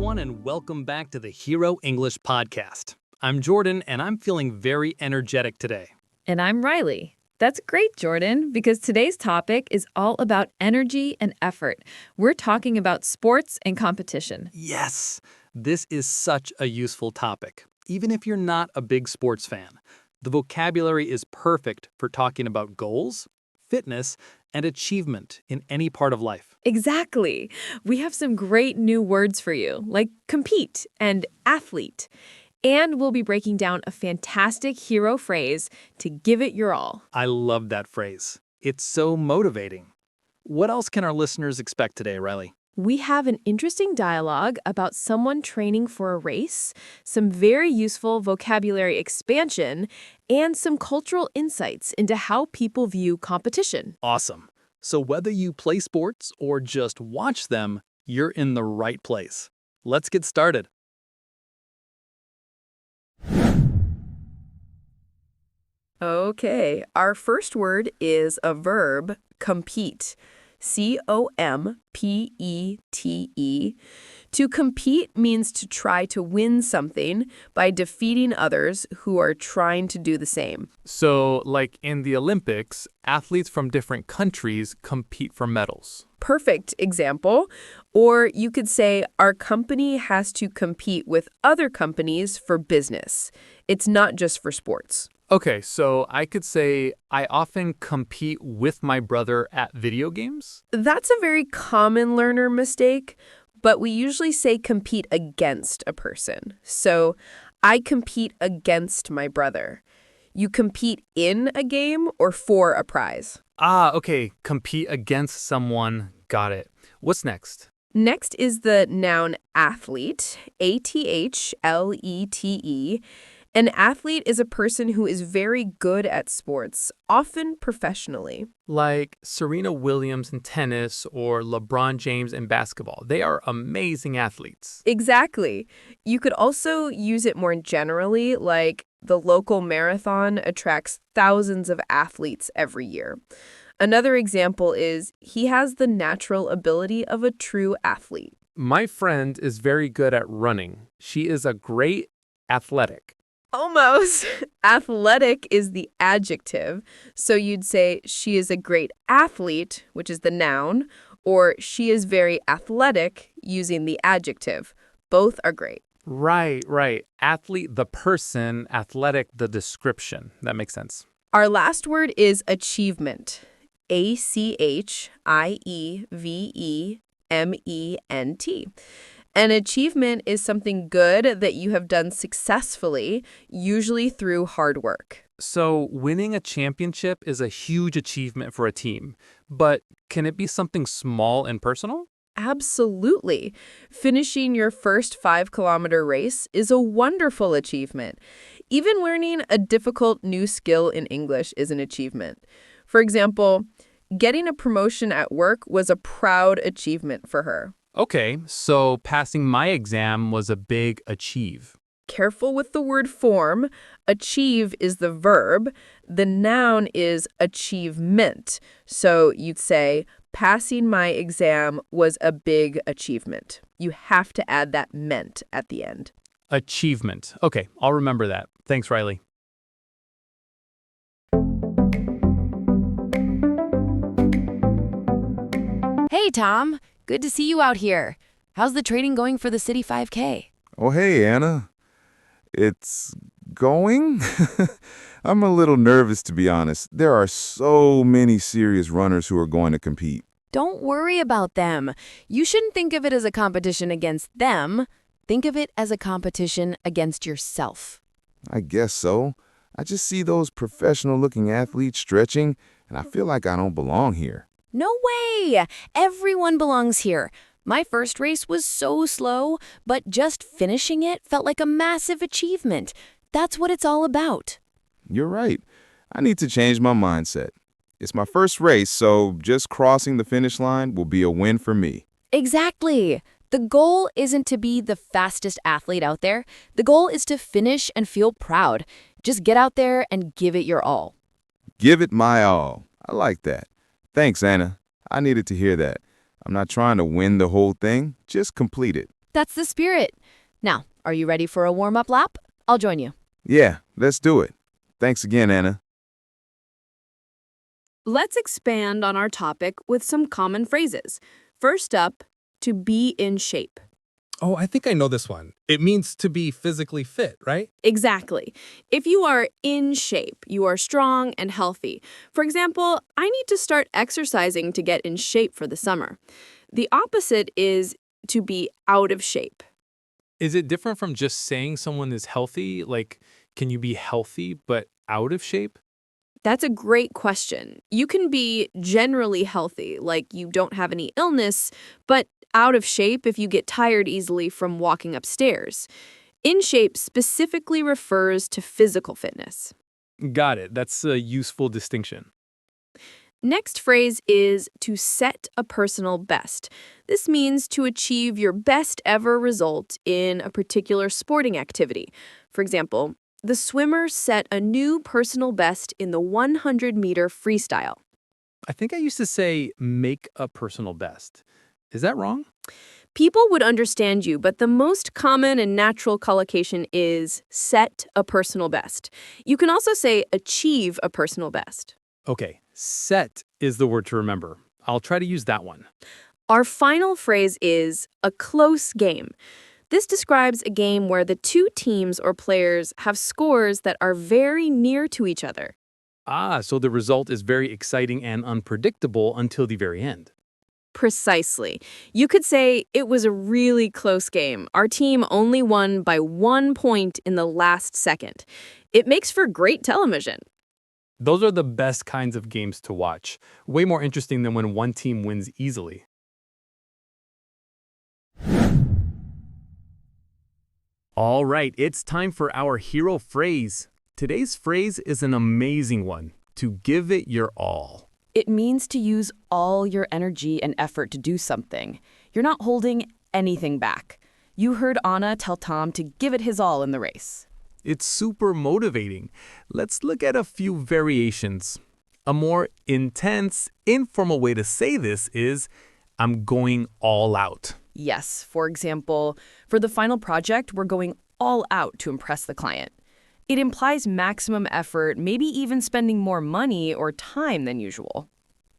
everyone, and welcome back to the Hero English Podcast. I'm Jordan, and I'm feeling very energetic today. And I'm Riley. That's great, Jordan, because today's topic is all about energy and effort. We're talking about sports and competition. Yes, this is such a useful topic, even if you're not a big sports fan. The vocabulary is perfect for talking about goals, fitness, and achievement in any part of life. Exactly. We have some great new words for you, like compete and athlete. And we'll be breaking down a fantastic hero phrase to give it your all. I love that phrase. It's so motivating. What else can our listeners expect today, Riley? We have an interesting dialogue about someone training for a race, some very useful vocabulary expansion, and some cultural insights into how people view competition. Awesome. So whether you play sports or just watch them, you're in the right place. Let's get started. Okay, our first word is a verb, compete. C-O-M-P-E-T-E. To compete means to try to win something by defeating others who are trying to do the same. So, like in the Olympics, athletes from different countries compete for medals. Perfect example. Or you could say our company has to compete with other companies for business. It's not just for sports. Okay, so I could say I often compete with my brother at video games. That's a very common learner mistake, but we usually say compete against a person. So I compete against my brother. You compete in a game or for a prize. Okay, compete against someone. Got it. What's next? Next is the noun athlete, A-T-H-L-E-T-E. An athlete is a person who is very good at sports, often professionally. Like Serena Williams in tennis or LeBron James in basketball. They are amazing athletes. Exactly. You could also use it more generally, like the local marathon attracts thousands of athletes every year. Another example is he has the natural ability of a true athlete. My friend is very good at running. She is a great athletic. Almost. Athletic is the adjective, so you'd say she is a great athlete, which is the noun, or she is very athletic using the adjective. Both are great. Right. Athlete, the person, athletic, the description. That makes sense. Our last word is achievement. A-C-H-I-E-V-E-M-E-N-T. An achievement is something good that you have done successfully, usually through hard work. So winning a championship is a huge achievement for a team. But can it be something small and personal? Absolutely. Finishing your first 5-kilometer race is a wonderful achievement. Even learning a difficult new skill in English is an achievement. For example, getting a promotion at work was a proud achievement for her. Okay, so passing my exam was a big achieve. Careful with the word form. Achieve is the verb. The noun is achievement. So you'd say, passing my exam was a big achievement. You have to add that meant at the end. Achievement. Okay, I'll remember that. Thanks, Riley. Hey, Tom. Good to see you out here. How's the training going for the City 5K? Oh, hey, Anna. It's going? I'm a little nervous, to be honest. There are so many serious runners who are going to compete. Don't worry about them. You shouldn't think of it as a competition against them. Think of it as a competition against yourself. I guess so. I just see those professional-looking athletes stretching, and I feel like I don't belong here. No way! Everyone belongs here. My first race was so slow, but just finishing it felt like a massive achievement. That's what it's all about. You're right. I need to change my mindset. It's my first race, so just crossing the finish line will be a win for me. Exactly. The goal isn't to be the fastest athlete out there. The goal is to finish and feel proud. Just get out there and give it your all. Give it my all. I like that. Thanks, Anna. I needed to hear that. I'm not trying to win the whole thing, just complete it. That's the spirit. Now, are you ready for a warm-up lap? I'll join you. Yeah, let's do it. Thanks again, Anna. Let's expand on our topic with some common phrases. First up, to be in shape. Oh, I think I know this one. It means to be physically fit, right? Exactly. If you are in shape, you are strong and healthy. For example, I need to start exercising to get in shape for the summer. The opposite is to be out of shape. Is it different from just saying someone is healthy? Like, can you be healthy but out of shape? That's a great question. You can be generally healthy, like you don't have any illness, but out of shape if you get tired easily from walking upstairs. In shape specifically refers to physical fitness. Got it. That's a useful distinction. Next phrase is to set a personal best. This means to achieve your best ever result in a particular sporting activity. For example, the swimmer set a new personal best in the 100-meter freestyle. I think I used to say make a personal best. Is that wrong? People would understand you, but the most common and natural collocation is set a personal best. You can also say achieve a personal best. Okay, set is the word to remember. I'll try to use that one. Our final phrase is a close game. This describes a game where the two teams or players have scores that are very near to each other. Ah, so the result is very exciting and unpredictable until the very end. Precisely. You could say it was a really close game. Our team only won by 1 point in the last second. It makes for great television. Those are the best kinds of games to watch. Way more interesting than when one team wins easily. All right, it's time for our hero phrase. Today's phrase is an amazing one, to give it your all. It means to use all your energy and effort to do something. You're not holding anything back. You heard Anna tell Tom to give it his all in the race. It's super motivating. Let's look at a few variations. A more intense, informal way to say this is, I'm going all out. Yes, for example, for the final project, we're going all out to impress the client. It implies maximum effort, maybe even spending more money or time than usual.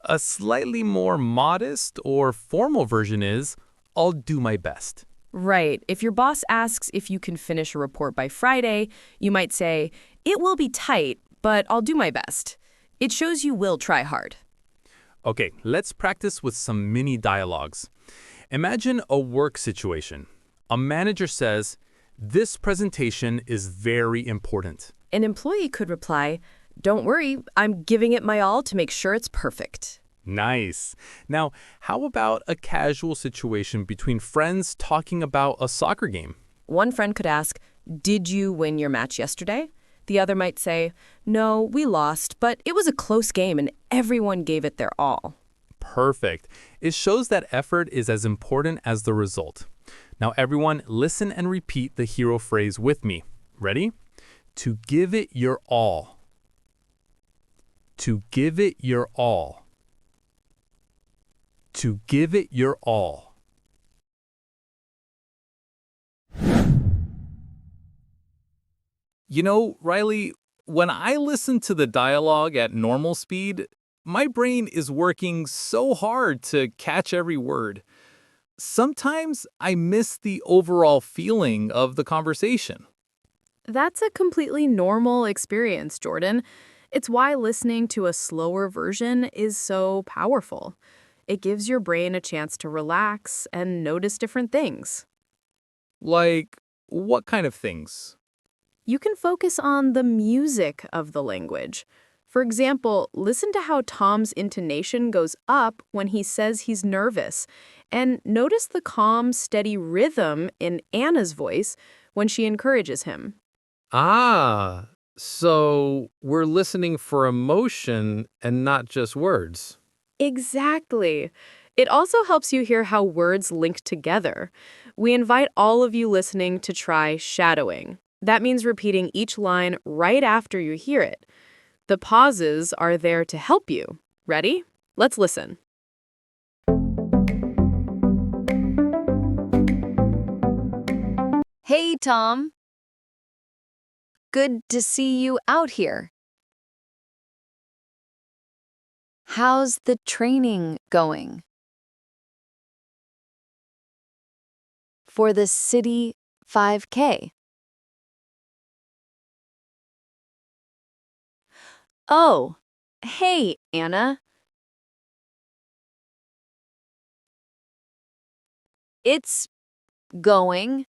A slightly more modest or formal version is, I'll do my best. Right. If your boss asks if you can finish a report by Friday, you might say, it will be tight, but I'll do my best. It shows you will try hard. Okay, let's practice with some mini dialogues. Imagine a work situation. A manager says, this presentation is very important. An employee could reply, don't worry, I'm giving it my all to make sure it's perfect. Nice. Now, how about a casual situation between friends talking about a soccer game? One friend could ask, did you win your match yesterday? The other might say, no, we lost, but it was a close game and everyone gave it their all. Perfect. It shows that effort is as important as the result. Now, everyone, listen and repeat the hero phrase with me. Ready? To give it your all. To give it your all. To give it your all. You know, Riley, when I listen to the dialogue at normal speed, my brain is working so hard to catch every word. Sometimes I miss the overall feeling of the conversation. That's a completely normal experience, Jordan. It's why listening to a slower version is so powerful. It gives your brain a chance to relax and notice different things. Like, what kind of things? You can focus on the music of the language. For example, listen to how Tom's intonation goes up when he says he's nervous, and notice the calm, steady rhythm in Anna's voice when she encourages him. Ah, so we're listening for emotion and not just words. Exactly. It also helps you hear how words link together. We invite all of you listening to try shadowing. That means repeating each line right after you hear it. The pauses are there to help you. Ready? Let's listen. Hey, Tom. Good to see you out here. How's the training going? For the city 5K. Oh, hey, Anna. It's going.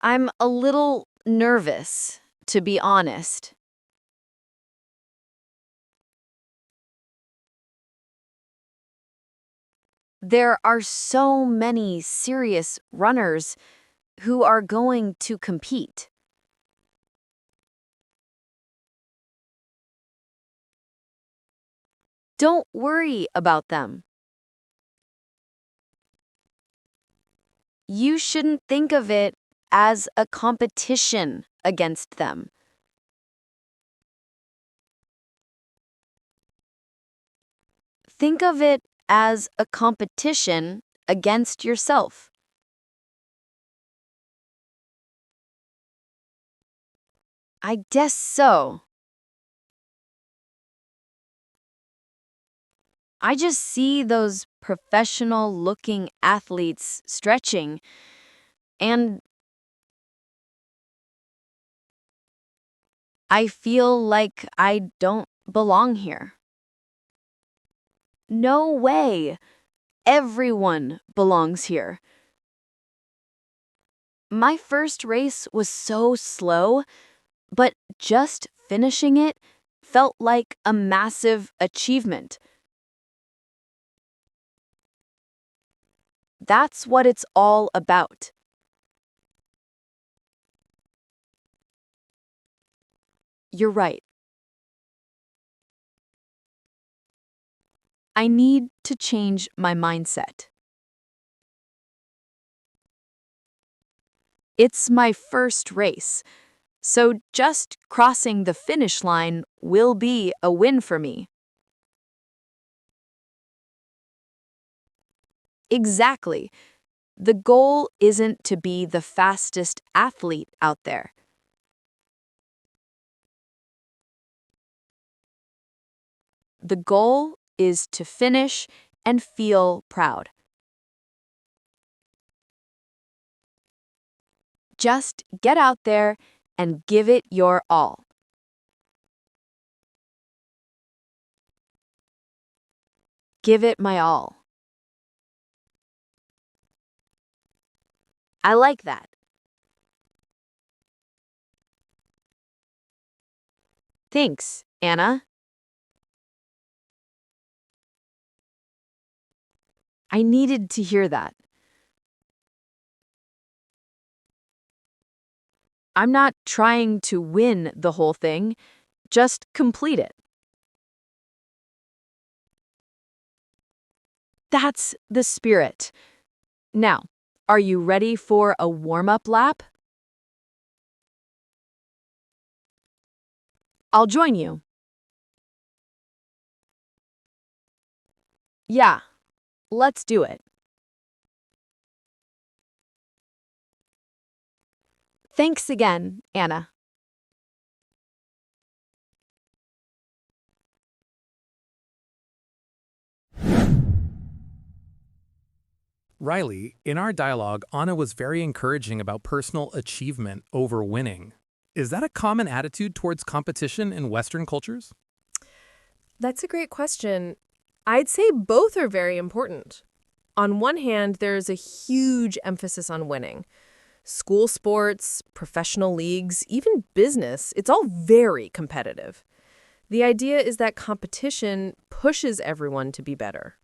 I'm a little nervous, to be honest. There are so many serious runners who are going to compete. Don't worry about them. You shouldn't think of it as a competition against them. Think of it as a competition against yourself. I guess so. I just see those professional-looking athletes stretching, and I feel like I don't belong here. No way! Everyone belongs here. My first race was so slow, but just finishing it felt like a massive achievement. That's what it's all about. You're right. I need to change my mindset. It's my first race, so just crossing the finish line will be a win for me. Exactly. The goal isn't to be the fastest athlete out there. The goal is to finish and feel proud. Just get out there and give it your all. Give it my all. I like that. Thanks, Anna. I needed to hear that. I'm not trying to win the whole thing, just complete it. That's the spirit. Now, are you ready for a warm-up lap? I'll join you. Yeah, let's do it. Thanks again, Anna. Riley, in our dialogue, Anna was very encouraging about personal achievement over winning. Is that a common attitude towards competition in Western cultures? That's a great question. I'd say both are very important. On one hand, there's a huge emphasis on winning. School sports, professional leagues, even business, it's all very competitive. The idea is that competition pushes everyone to be better.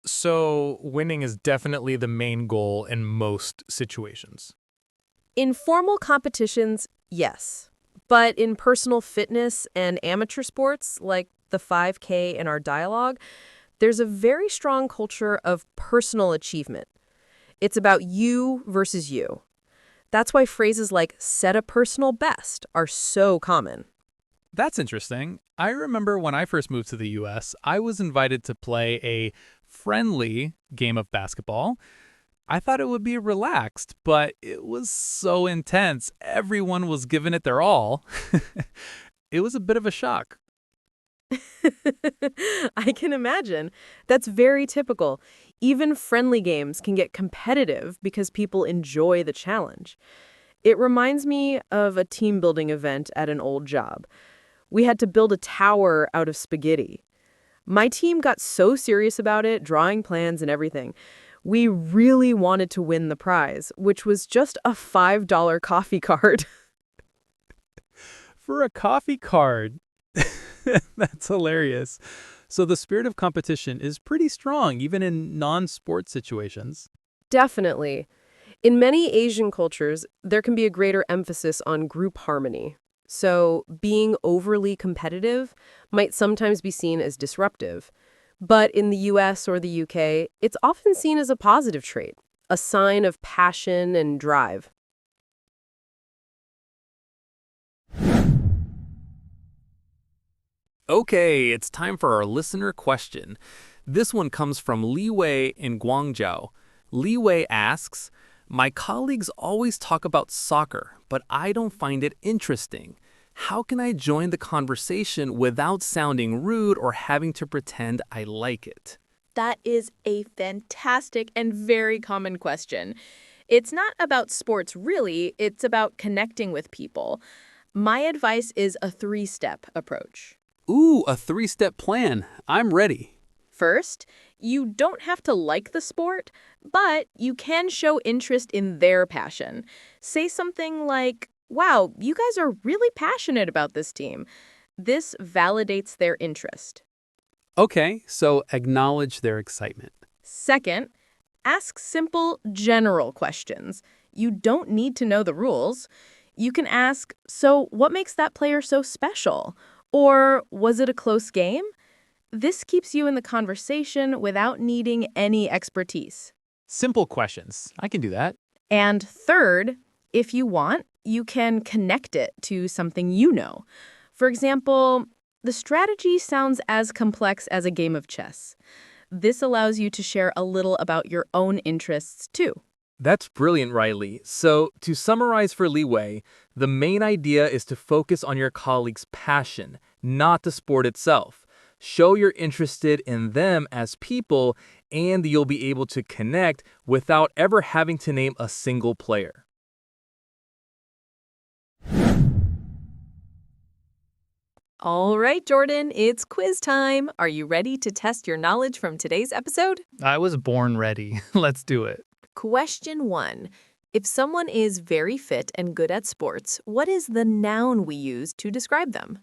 So, winning is definitely the main goal in most situations. In formal competitions, yes. But in personal fitness and amateur sports, like the 5K in our dialogue, there's a very strong culture of personal achievement. It's about you versus you. That's why phrases like set a personal best are so common. That's interesting. I remember when I first moved to the US, I was invited to play a friendly game of basketball. I thought it would be relaxed, but it was so intense. Everyone was giving it their all. It was a bit of a shock. I can imagine. That's very typical. Even friendly games can get competitive because people enjoy the challenge. It reminds me of a team building event at an old job. We had to build a tower out of spaghetti. My team got so serious about it, drawing plans and everything. We really wanted to win the prize, which was just a $5 coffee card. For a coffee card. That's hilarious. So the spirit of competition is pretty strong, even in non-sport situations. Definitely. In many Asian cultures, there can be a greater emphasis on group harmony. So being overly competitive might sometimes be seen as disruptive. But in the US or the UK, it's often seen as a positive trait, a sign of passion and drive. Okay, it's time for our listener question. This one comes from Li Wei in Guangzhou. Li Wei asks, "My colleagues always talk about soccer, but I don't find it interesting. How can I join the conversation without sounding rude or having to pretend I like it?" That is a fantastic and very common question. It's not about sports, really. It's about connecting with people. My advice is a three-step approach. Ooh, a three-step plan. I'm ready. First, you don't have to like the sport, but you can show interest in their passion. Say something like, "Wow, you guys are really passionate about this team." This validates their interest. Okay, so acknowledge their excitement. Second, ask simple, general questions. You don't need to know the rules. You can ask, "So what makes that player so special?" Or, "Was it a close game?" This keeps you in the conversation without needing any expertise. Simple questions. I can do that. And third, if you want, you can connect it to something you know. For example, the strategy sounds as complex as a game of chess. This allows you to share a little about your own interests, too. That's brilliant, Riley. So, to summarize for Li Wei, the main idea is to focus on your colleague's passion, not the sport itself. Show you're interested in them as people, and you'll be able to connect without ever having to name a single player. All right, Jordan, it's quiz time. Are you ready to test your knowledge from today's episode? I was born ready. Let's do it. Question 1. If someone is very fit and good at sports, what is the noun we use to describe them?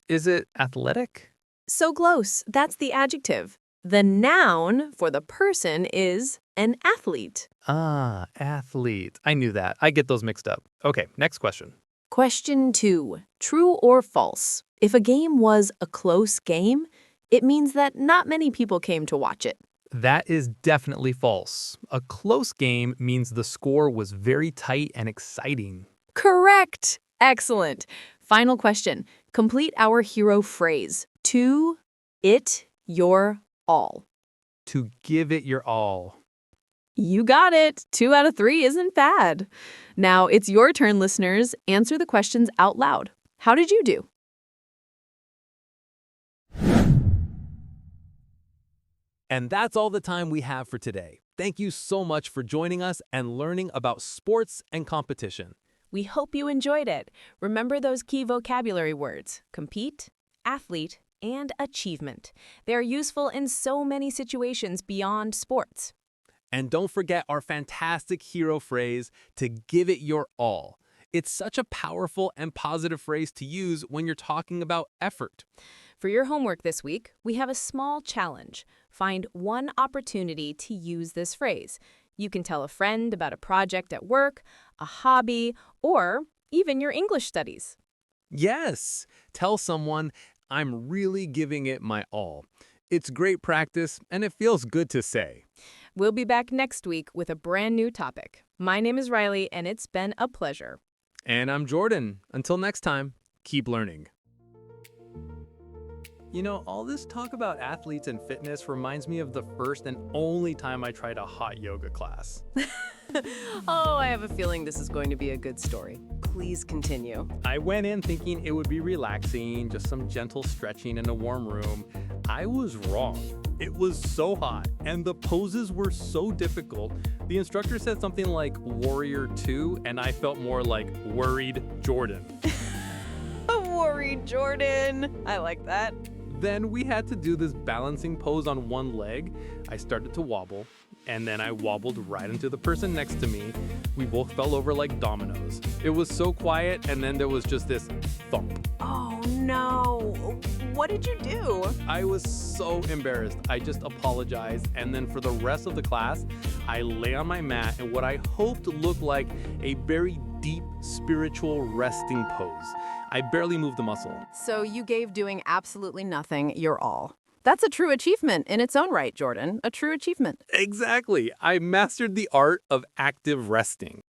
Is it athletic? So close. That's the adjective. The noun for the person is an athlete. Ah, athlete. I knew that. I get those mixed up. Okay, next question. Question 2. True or false? If a game was a close game, it means that not many people came to watch it. That is definitely false. A close game means the score was very tight and exciting. Correct. Excellent. Final question. Complete our hero phrase. To it your all. To give it your all. You got it. 2 out of 3 isn't bad. Now it's your turn, listeners. Answer the questions out loud. How did you do? And that's all the time we have for today. Thank you so much for joining us and learning about sports and competition. We hope you enjoyed it. Remember those key vocabulary words: compete, athlete, and achievement. They are useful in so many situations beyond sports. And don't forget our fantastic hero phrase, to give it your all. It's such a powerful and positive phrase to use when you're talking about effort. For your homework this week, we have a small challenge. Find one opportunity to use this phrase. You can tell a friend about a project at work, a hobby, or even your English studies. Yes, tell someone, "I'm really giving it my all." It's great practice, and it feels good to say. We'll be back next week with a brand new topic. My name is Riley, and it's been a pleasure. And I'm Jordan. Until next time, keep learning. You know, all this talk about athletes and fitness reminds me of the first and only time I tried a hot yoga class. Oh, I have a feeling this is going to be a good story. Please continue. I went in thinking it would be relaxing, just some gentle stretching in a warm room. I was wrong. It was so hot, and the poses were so difficult. The instructor said something like Warrior 2, and I felt more like Worried Jordan. Worried Jordan. I like that. Then we had to do this balancing pose on one leg. I started to wobble, and then I wobbled right into the person next to me. We both fell over like dominoes. It was so quiet, and then there was just this thump. Oh, no. What did you do? I was so embarrassed. I just apologized, and then for the rest of the class, I lay on my mat in what I hoped looked like a very deep spiritual resting pose. I barely moved a muscle. So you gave doing absolutely nothing your all. That's a true achievement in its own right, Jordan. A true achievement. Exactly. I mastered the art of active resting.